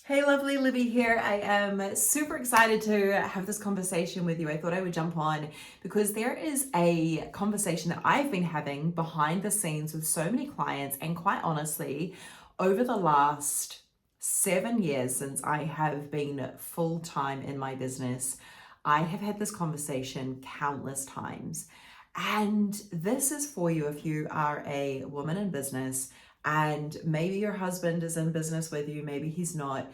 Hey, lovely Libby here. I am super excited to have this conversation with you. I thought I would jump on because there is a conversation that I've been having behind the scenes with so many clients, and quite honestly, over the last 7 years since I have been full time in my business, I have had this conversation countless times. And this is for you if you are a woman in business and maybe your husband is in business with you, maybe he's not.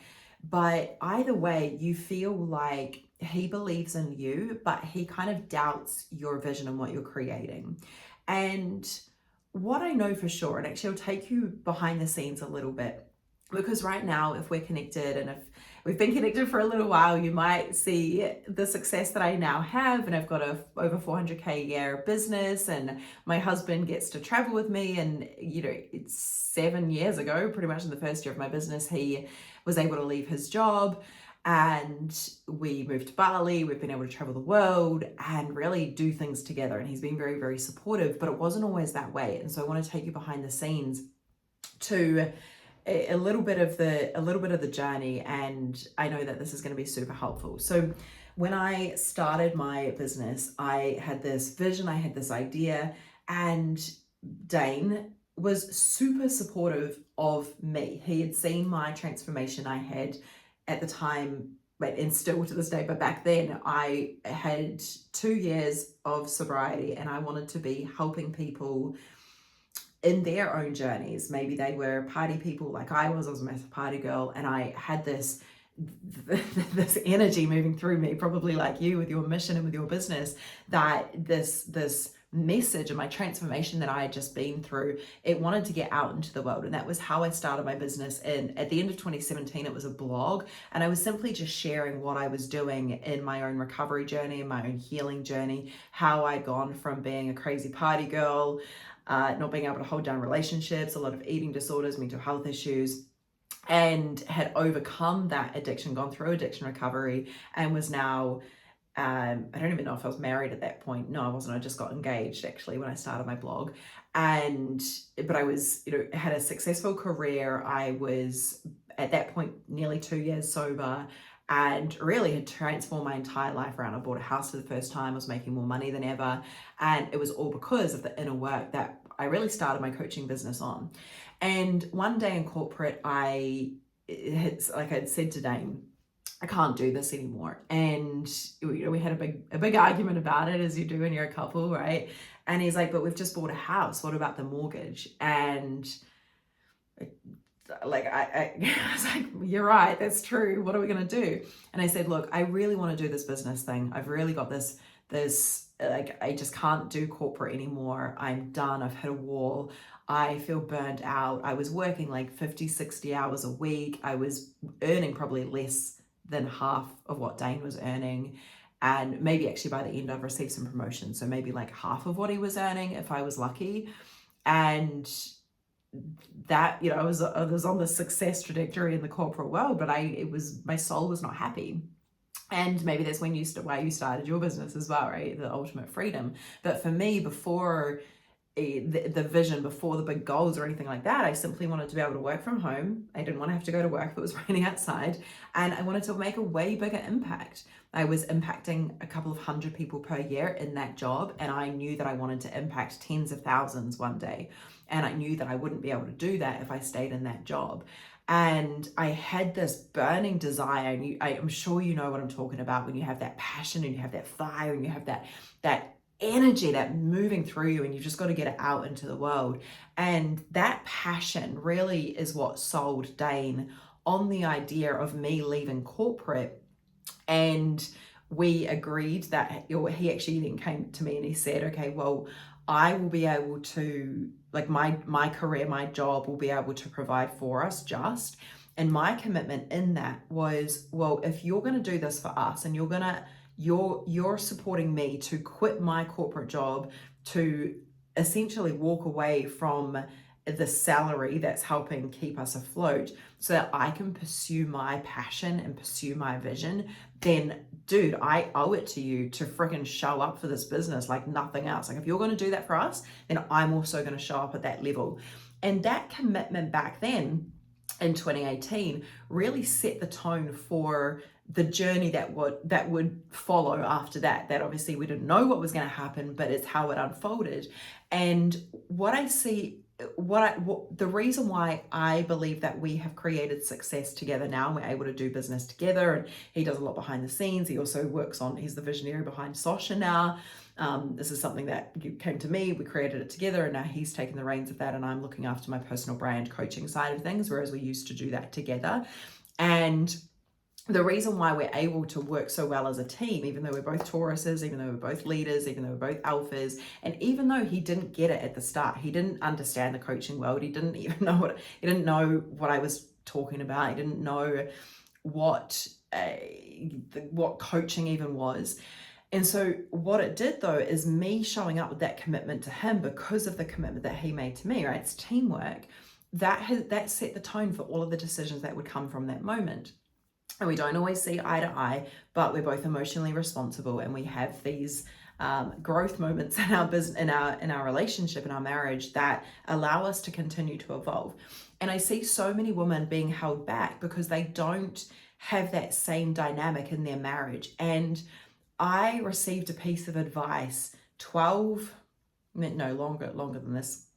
But either way, you feel like he believes in you, but he kind of doubts your vision and what you're creating. And what I know for sure, and actually I'll take you behind the scenes a little bit, because right now, if we're connected and if we've been connected for a little while, you might see the success that I now have. And I've got a over 400K a year business, and my husband gets to travel with me. And, it's 7 years ago, pretty much in the first year of my business, he was able to leave his job and we moved to Bali. We've been able to travel the world and really do things together. And he's been very, very supportive, but it wasn't always that way. And so I want to take you behind the scenes to a little bit of the journey, and I know that this is going to be super helpful. So when I started my business, I had this vision, I had this idea, and Dane was super supportive of me. He had seen my transformation I had at the time, and still to this day, but back then I had 2 years of sobriety and I wanted to be helping people in their own journeys. Maybe they were party people like I was a massive party girl, and I had this energy moving through me, probably like you with your mission and with your business, that this message and my transformation that I had just been through, it wanted to get out into the world. And that was how I started my business. And at the end of 2017, it was a blog, and I was simply just sharing what I was doing in my own recovery journey and my own healing journey, how I'd gone from being a crazy party girl, not being able to hold down relationships, a lot of eating disorders, mental health issues, and had overcome that addiction, gone through addiction recovery, and was now, I don't even know if I was married at that point. No, I wasn't. I just got engaged actually when I started my blog. But I was, had a successful career. I was at that point nearly 2 years sober, and really had transformed my entire life around. I bought a house for the first time. I was making more money than ever. And it was all because of the inner work that I really started my coaching business on. And one day in corporate, it's like I'd said to Dane, I can't do this anymore. And we had a big argument about it, as you do when you're a couple, right? And he's like, but we've just bought a house. What about the mortgage? And like I was like, you're right, that's true. What are we gonna do? And I said, look, I really want to do this business thing. I've really got this like, I just can't do corporate anymore. I'm done. I've hit a wall. I feel burnt out. I was working like 50, 60 hours a week. I was earning probably less than half of what Dane was earning. And maybe actually by the end I've received some promotions. So maybe like half of what he was earning if I was lucky. And that, I was on the success trajectory in the corporate world, but my soul was not happy. And maybe that's why you started your business as well, right? The ultimate freedom. But for me, before the vision, before the big goals or anything like that, I simply wanted to be able to work from home. I didn't want to have to go to work if it was raining outside, and I wanted to make a way bigger impact. I was impacting a couple of hundred people per year in that job, and I knew that I wanted to impact tens of thousands one day, and I knew that I wouldn't be able to do that if I stayed in that job. And I had this burning desire, and I'm sure you know what I'm talking about, when you have that passion and you have that fire and you have that energy that moving through you, and you've just got to get it out into the world. And that passion really is what sold Dane on the idea of me leaving corporate. And we agreed that he actually then came to me and he said, okay, well, I will be able to, like, my career, my job will be able to provide for us just. And my commitment in that was, well, if you're going to do this for us, and you're supporting me to quit my corporate job, to essentially walk away from the salary that's helping keep us afloat so that I can pursue my passion and pursue my vision, then dude, I owe it to you to freaking show up for this business like nothing else. Like, if you're going to do that for us, then I'm also going to show up at that level. And that commitment back then in 2018 really set the tone for the journey that would follow after that. That obviously we didn't know what was going to happen, but it's how it unfolded. And what I see, the reason why I believe that we have created success together now, and we're able to do business together, and he does a lot behind the scenes. He also he's the visionary behind Sasha now. This is something that came to me, we created it together, and now he's taken the reins of that, and I'm looking after my personal brand coaching side of things, whereas we used to do that together. And the reason why we're able to work so well as a team, even though we're both Tauruses, even though we're both leaders, even though we're both alphas, and even though he didn't get it at the start, he didn't understand the coaching world, he didn't know what I was talking about, he didn't know what coaching even was. And so what it did though is me showing up with that commitment to him because of the commitment that he made to me, right? It's teamwork. That set the tone for all of the decisions that would come from that moment. And we don't always see eye to eye, but we're both emotionally responsible, and we have these growth moments in our business, in our relationship, in our marriage, that allow us to continue to evolve. And I see so many women being held back because they don't have that same dynamic in their marriage. And I received a piece of advice longer than this,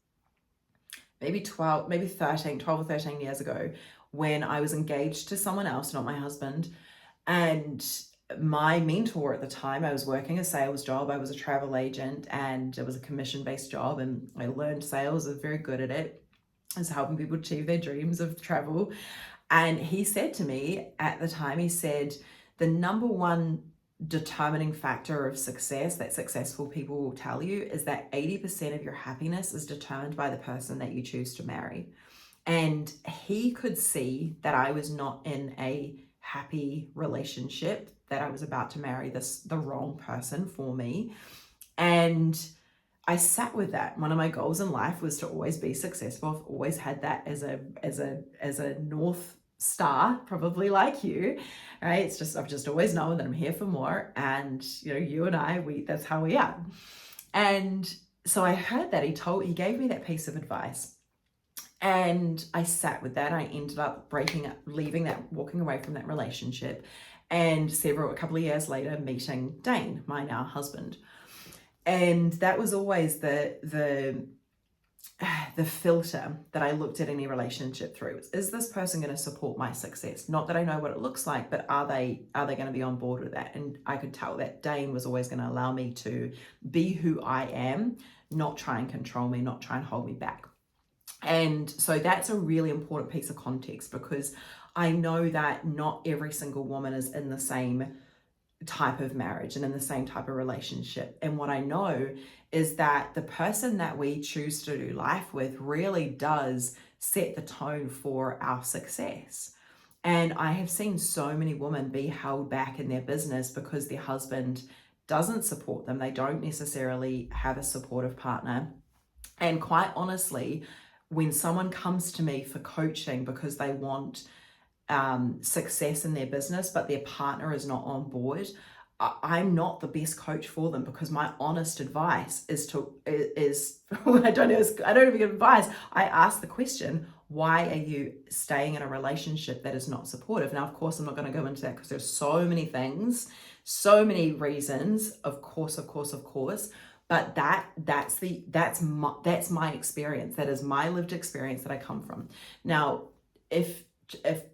maybe 12 or 13 years ago, when I was engaged to someone else, not my husband. And my mentor at the time, I was working a sales job, I was a travel agent, and it was a commission-based job, and I learned sales, I was very good at it. I was helping people achieve their dreams of travel. And he said to me at the time, he said, the number one determining factor of success that successful people will tell you is that 80% of your happiness is determined by the person that you choose to marry. And he could see that I was not in a happy relationship, that I was about to marry the wrong person for me. And I sat with that. One of my goals in life was to always be successful. I've always had that as a North Star, probably like you, right? It's just, I've just always known that I'm here for more. And you and I, that's how we are. And so I heard that he gave me that piece of advice. And I sat with that. I ended up walking away from that relationship, and a couple of years later, meeting Dane, my now husband. And that was always the filter that I looked at any relationship through. Is this person going to support my success? Not that I know what it looks like, but are they going to be on board with that? And I could tell that Dane was always going to allow me to be who I am, not try and control me, not try and hold me back. And so that's a really important piece of context, because I know that not every single woman is in the same type of marriage and in the same type of relationship. And what I know is that the person that we choose to do life with really does set the tone for our success. And I have seen so many women be held back in their business because their husband doesn't support them. They don't necessarily have a supportive partner. And quite honestly, when someone comes to me for coaching because they want success in their business, but their partner is not on board, I'm not the best coach for them, because my honest advice is I don't even give advice. I ask the question, why are you staying in a relationship that is not supportive? Now, of course, I'm not going to go into that because there's so many things, so many reasons, of course. But that's my experience. That is my lived experience that I come from. Now, if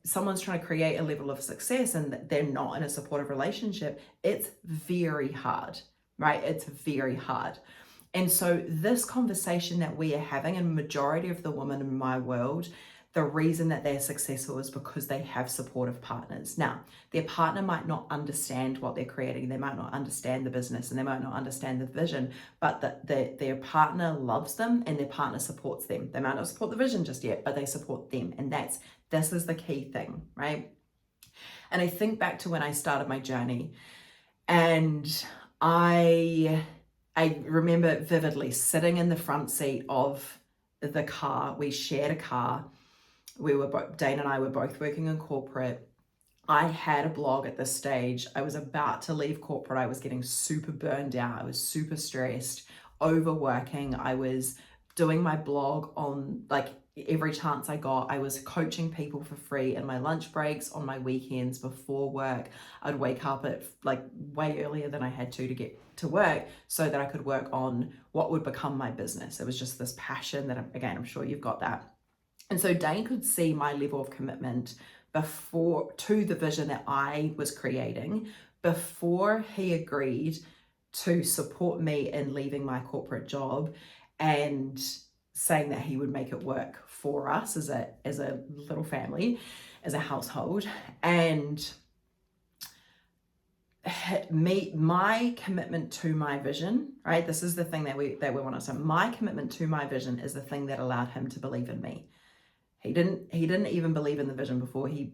someone's trying to create a level of success and they're not in a supportive relationship, it's very hard, right? It's very hard. And so this conversation that we are having, and majority of the women in my world, the reason that they're successful is because they have supportive partners. Now, their partner might not understand what they're creating. They might not understand the business, and they might not understand the vision, but their partner loves them and their partner supports them. They might not support the vision just yet, but they support them. And this is the key thing, right? And I think back to when I started my journey, and I remember vividly sitting in the front seat of the car. We shared a car. Dane and I were both working in corporate. I had a blog at this stage. I was about to leave corporate. I was getting super burned out. I was super stressed, overworking. I was doing my blog on every chance I got, I was coaching people for free in my lunch breaks, on my weekends, before work. I'd wake up at like way earlier than I had to get to work so that I could work on what would become my business. It was just this passion that, I'm sure you've got that. And so Dane could see my level of commitment before to the vision that I was creating before he agreed to support me in leaving my corporate job and saying that he would make it work for us as a little family, as a household. And my commitment to my vision, right? This is the thing that we want to say. My commitment to my vision is the thing that allowed him to believe in me. He didn't even believe in the vision before he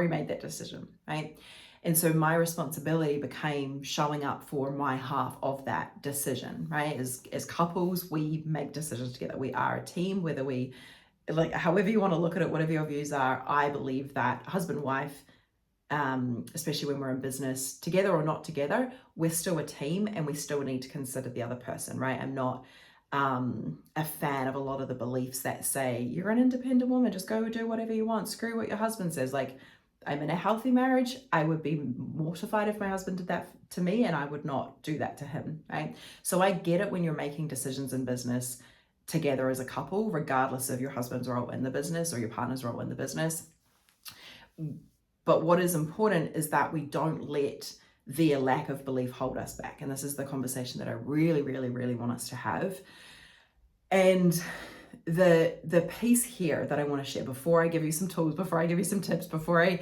made that decision, right? And so my responsibility became showing up for my half of that decision, right? As couples, we make decisions together. We are a team, whether we, like, however you want to look at it, whatever your views are. I believe that husband, wife, especially when we're in business, together or not together, we're still a team and we still need to consider the other person, right? I'm not a fan of a lot of the beliefs that say you're an independent woman, just go do whatever you want, screw what your husband says. Like, I'm in a healthy marriage. I would be mortified if my husband did that to me, and I would not do that to him, right? So I get it when you're making decisions in business together as a couple, regardless of your husband's role in the business or your partner's role in the business. But what is important is that we don't let the lack of belief hold us back. And this is the conversation that I really, really, really want us to have. And the piece here that I want to share before I give you some tools, before I give you some tips, before I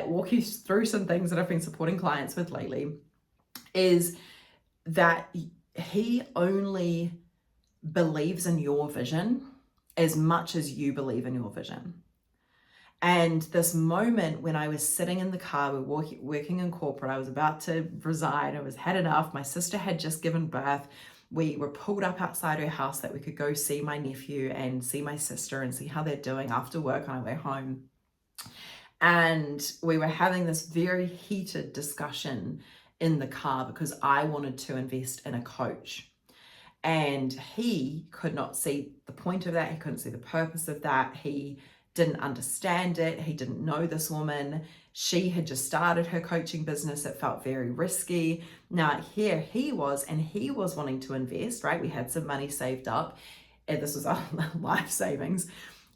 walk you through some things that I've been supporting clients with lately, is that he only believes in your vision as much as you believe in your vision. And this moment when I was sitting in the car, we were working in corporate, I was about to resign, I had enough. My sister had just given birth. We were pulled up outside her house that we could go see my nephew and see my sister and see how they're doing after work on our way home. And we were having this very heated discussion in the car because I wanted to invest in a coach. And he could not see the point of that. He couldn't see the purpose of that. He didn't understand it. He didn't know this woman. She had just started her coaching business. It felt very risky. Now here he was, and he was wanting to invest, right? We had some money saved up, and this was our life savings.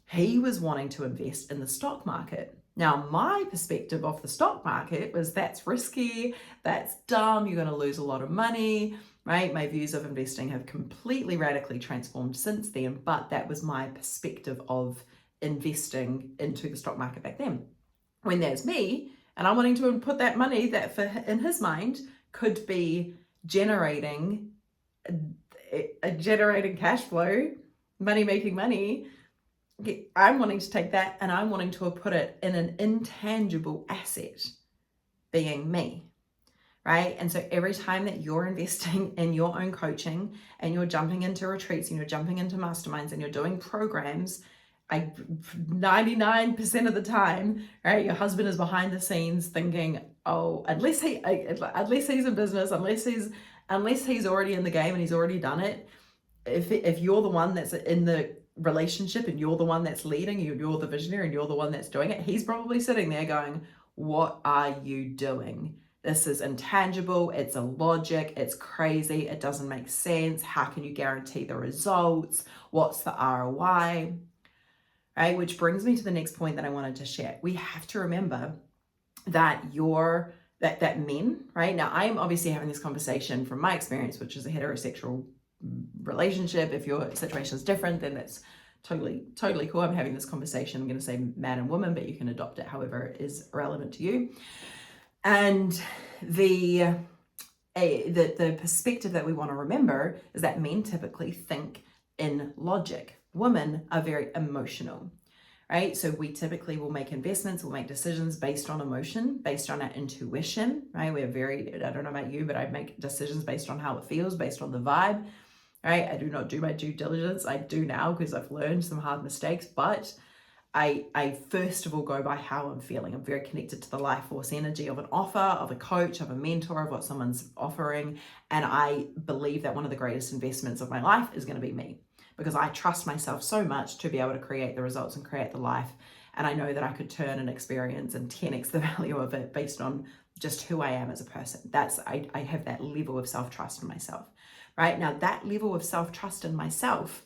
He was wanting to invest in the stock market. Now, my perspective of the stock market was that's risky, that's dumb, you're going to lose a lot of money, right? My views of investing have completely radically transformed since then, but that was my perspective of investing into the stock market back then. When there's me and I'm wanting to put that money that in his mind could be generating cash flow, money making money, I'm wanting to take that and I'm wanting to put it in an intangible asset, being me, right? And so every time that you're investing in your own coaching and you're jumping into retreats and you're jumping into masterminds and you're doing programs, 99% of the time, right, your husband is behind the scenes thinking, oh, unless he's in business, unless he's already in the game and he's already done it, if you're the one that's in the relationship and you're the one that's leading, you're the visionary and you're the one that's doing it, he's probably sitting there going, what are you doing? This is intangible, it's illogic, it's crazy, it doesn't make sense. How can you guarantee the results? What's the ROI? Right? Which brings me to the next point that I wanted to share. We have to remember that that men, right? Now, I'm obviously having this conversation from my experience, which is a heterosexual relationship. If your situation is different, then that's totally cool. I'm having this conversation. I'm going to say man and woman, but you can adopt it however is relevant to you. And the perspective that we want to remember is that men typically think in logic. Women are very emotional, right? So we typically will make investments, we'll make decisions based on emotion, based on our intuition, right? I don't know about you, but I make decisions based on how it feels, based on the vibe, right? I do not do my due diligence. I do now because I've learned some hard mistakes, but I first of all go by how I'm feeling. I'm very connected to the life force energy of an offer, of a coach, of a mentor, of what someone's offering. And I believe that one of the greatest investments of my life is going to be me. because I trust myself so much to be able to create the results and create the life. And I know that I could turn an experience and 10x the value of it based on just who I am as a person. I have that level of self-trust in myself, right? Now that level of self-trust in myself,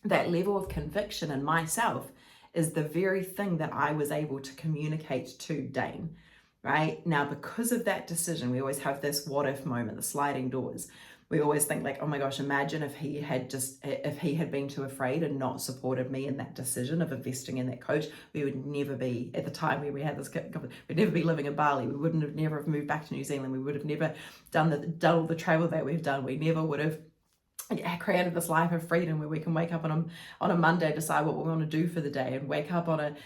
that level of conviction in myself is the very thing that I was able to communicate to Dane, right? Now, because of that decision, we always have this what if moment, the sliding doors. We always think like, oh my gosh, imagine if he had been too afraid and not supported me in that decision of investing in that coach, we would never be, at the time when we had this, we'd never be living in Bali. We wouldn't have never have moved back to New Zealand. We would have never done all the travel that we've done. We never would have created this life of freedom where we can wake up on a Monday, decide what we want to do for the day, and wake up on a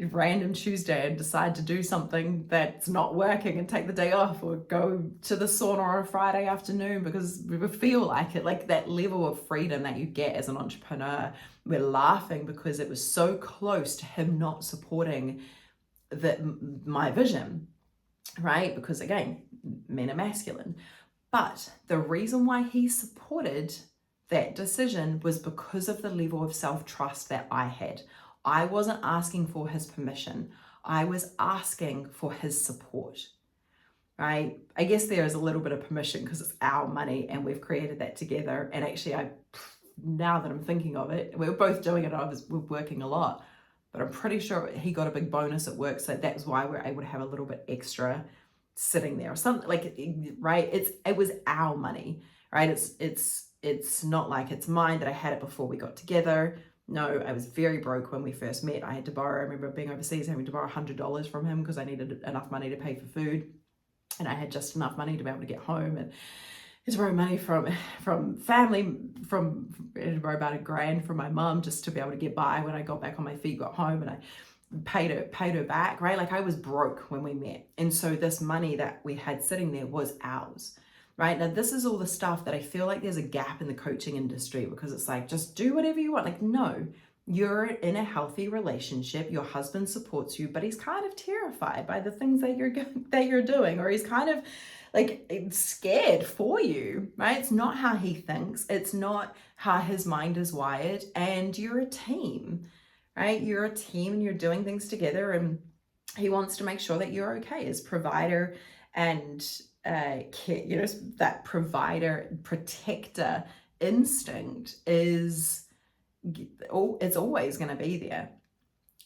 random Tuesday and decide to do something that's not working and take the day off, or go to the sauna on a Friday afternoon because we feel like it. Like that level of freedom that you get as an entrepreneur, we're laughing because it was so close to him not supporting my vision, right? Because again, men are masculine. But the reason why he supported that decision was because of the level of self-trust that I had. I wasn't asking for his permission. I was asking for his support, right? I guess there is a little bit of permission because it's our money and we've created that together. And actually, now that I'm thinking of it, we were both doing it. We're working a lot, but I'm pretty sure he got a big bonus at work. So that's why we're able to have a little bit extra sitting there or something, like, right? It was our money, right? It's not like it's mine, that I had it before we got together. No, I was very broke when we first met. I had to borrow, I remember being overseas, having to borrow $100 from him because I needed enough money to pay for food. And I had just enough money to be able to get home, and had to borrow money from family, I had to borrow about $1,000 from my mum just to be able to get by when I got back on my feet, got home, and I paid her back, right? Like I was broke when we met. And so this money that we had sitting there was ours. Right? Now, this is all the stuff that I feel like there's a gap in the coaching industry, because it's like, just do whatever you want. Like, no, you're in a healthy relationship. Your husband supports you, but he's kind of terrified by the things that you're doing, or he's kind of like scared for you, right? It's not how he thinks. It's not how his mind is wired. And you're a team, right? You're a team and you're doing things together, and he wants to make sure that you're okay as provider and that provider protector instinct it's always going to be there.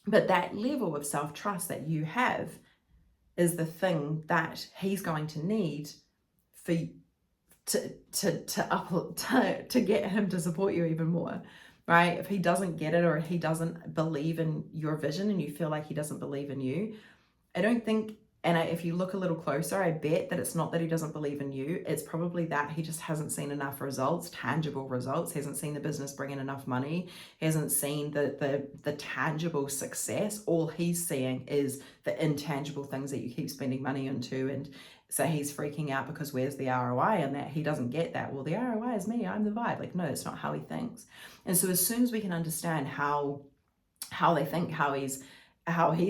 But that level of self-trust that you have is the thing that he's going to need for to get him to support you even more, right? If he doesn't get it, or he doesn't believe in your vision and you feel like he doesn't believe in you, I don't think. And if you look a little closer, I bet that it's not that he doesn't believe in you. It's probably that he just hasn't seen enough results, tangible results. He hasn't seen the business bring in enough money. He hasn't seen the tangible success. All he's seeing is the intangible things that you keep spending money into. And so he's freaking out because where's the ROI in that? He doesn't get that. Well, the ROI is me. I'm the vibe. Like, no, it's not how he thinks. And so as soon as we can understand how they think, how he's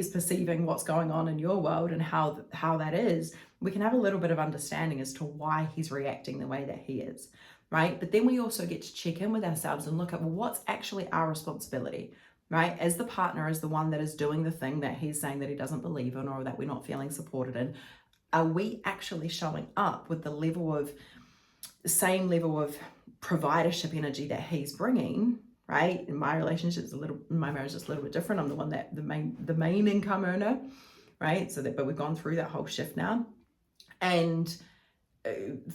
perceiving what's going on in your world and how that is, we can have a little bit of understanding as to why he's reacting the way that he is, right? But then we also get to check in with ourselves and look at, well, what's actually our responsibility, right? As the partner, as the one that is doing the thing that he's saying that he doesn't believe in, or that we're not feeling supported in, are we actually showing up with the same level of providership energy that he's bringing? Right? In my relationship, my marriage is a little bit different. I'm the one that the main income earner, right? But we've gone through that whole shift now. And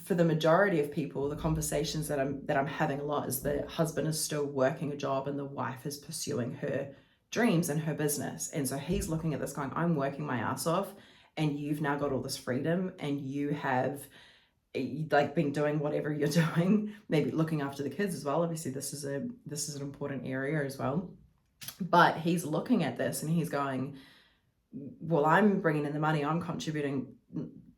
for the majority of people, the conversations that I'm having a lot is the husband is still working a job and the wife is pursuing her dreams and her business. And so he's looking at this going, I'm working my ass off, and you've now got all this freedom, and you have like been doing whatever you're doing, maybe looking after the kids as well. Obviously this is an important area as well, but he's looking at this and he's going, well, I'm bringing in the money, I'm contributing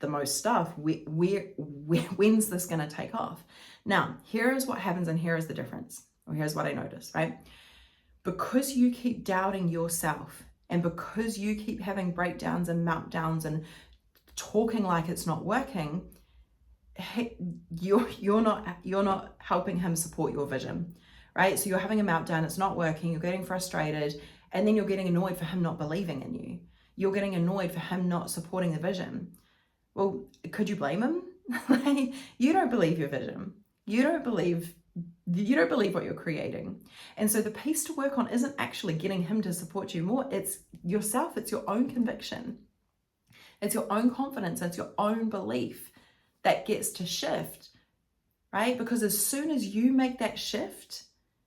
the most stuff. When's this going to take off? Now, here is what happens, and here is the difference, or here's what I noticed, right? Because you keep doubting yourself, and because you keep having breakdowns and meltdowns and talking like it's not working, you're not helping him support your vision, right? So you're having a meltdown, it's not working, you're getting frustrated, and then you're getting annoyed for him not believing in you. You're getting annoyed for him not supporting the vision. Well, could you blame him? Like, you don't believe your vision. You don't believe what you're creating. And so the piece to work on isn't actually getting him to support you more. It's yourself. It's your own conviction. It's your own confidence. It's your own belief that gets to shift, right? Because as soon as you make that shift,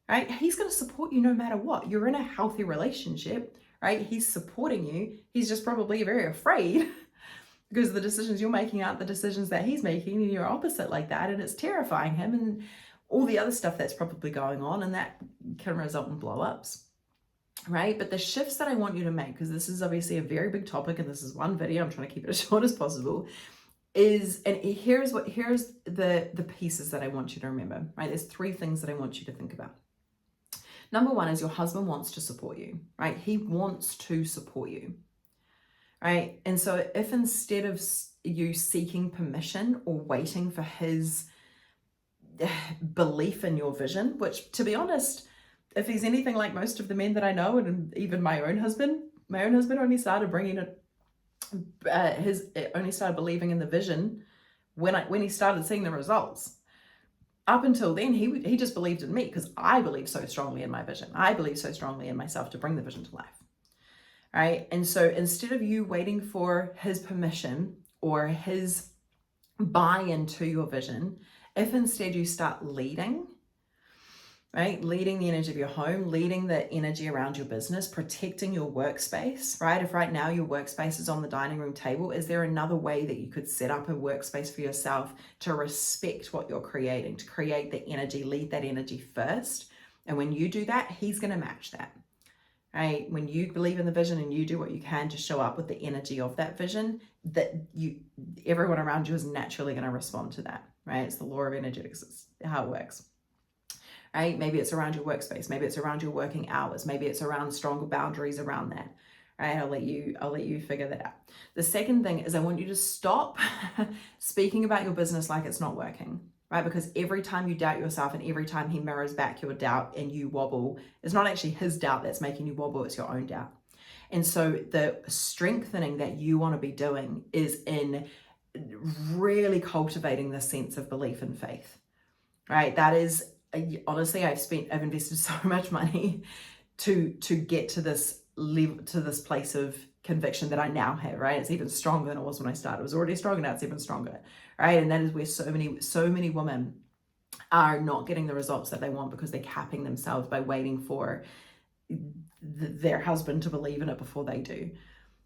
right, he's going to support you no matter what. You're in a healthy relationship, right? He's supporting you. He's just probably very afraid because the decisions you're making aren't the decisions that he's making, and you're opposite like that, and it's terrifying him and all the other stuff that's probably going on, and that can result in blow-ups, right? But the shifts that I want you to make, because this is obviously a very big topic and this is one video, I'm trying to keep it as short as possible, here's the pieces that I want you to remember, right? There's 3 things that I want you to think about. Number 1 is your husband wants to support you, right? He wants to support you, right? And so if instead of you seeking permission or waiting for his belief in your vision, which, to be honest, if he's anything like most of the men that I know, and even my own husband only started bringing it, only started believing in the vision when he started seeing the results. Up until then, he just believed in me because I believe so strongly in my vision. I believe so strongly in myself to bring the vision to life, right? And so instead of you waiting for his permission or his buy-in to your vision, if instead you start leading, right? Leading the energy of your home, leading the energy around your business, protecting your workspace, right? If right now your workspace is on the dining room table, is there another way that you could set up a workspace for yourself to respect what you're creating, to create the energy, lead that energy first? And when you do that, he's going to match that, right? When you believe in the vision and you do what you can to show up with the energy of that vision, everyone around you is naturally going to respond to that, right? It's the law of energetics. It's how it works. Right? Maybe it's around your workspace. Maybe it's around your working hours. Maybe it's around stronger boundaries around that. Right? I'll let you figure that out. The second thing is I want you to stop speaking about your business like it's not working, right? Because every time you doubt yourself and every time he mirrors back your doubt and you wobble, it's not actually his doubt that's making you wobble, it's your own doubt. And so the strengthening that you want to be doing is in really cultivating the sense of belief and faith, right? That is, honestly, I've invested so much money to get to this level, to this place of conviction that I now have, right? It's even stronger than it was when I started. It was already strong, now it's even stronger, right? And that is where so many women are not getting the results that they want because they're capping themselves by waiting for their husband to believe in it before they do,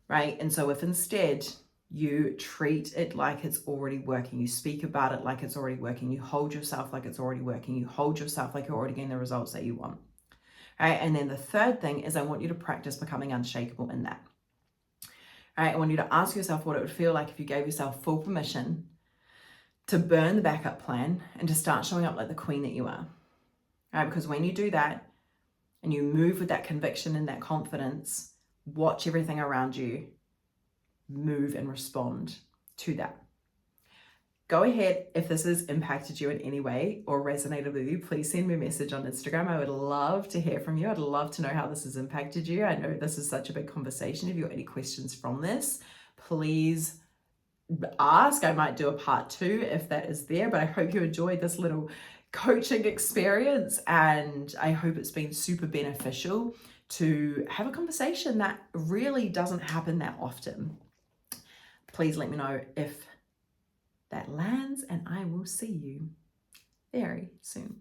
right? And so if instead you treat it like it's already working, you speak about it like it's already working, you hold yourself like it's already working, you hold yourself like you're already getting the results that you want, right? And then the third thing is I want you to practice becoming unshakable in that, right? I want you to ask yourself what it would feel like if you gave yourself full permission to burn the backup plan and to start showing up like the queen that you are, right? Because when you do that and you move with that conviction and that confidence, watch everything around you move and respond to that. Go ahead, if this has impacted you in any way or resonated with you, please send me a message on Instagram. I would love to hear from you. I'd love to know how this has impacted you. I know this is such a big conversation. If you've got any questions from this, please ask. I might do a part 2 if that is there, but I hope you enjoyed this little coaching experience, and I hope it's been super beneficial to have a conversation that really doesn't happen that often. Please let me know if that lands, and I will see you very soon.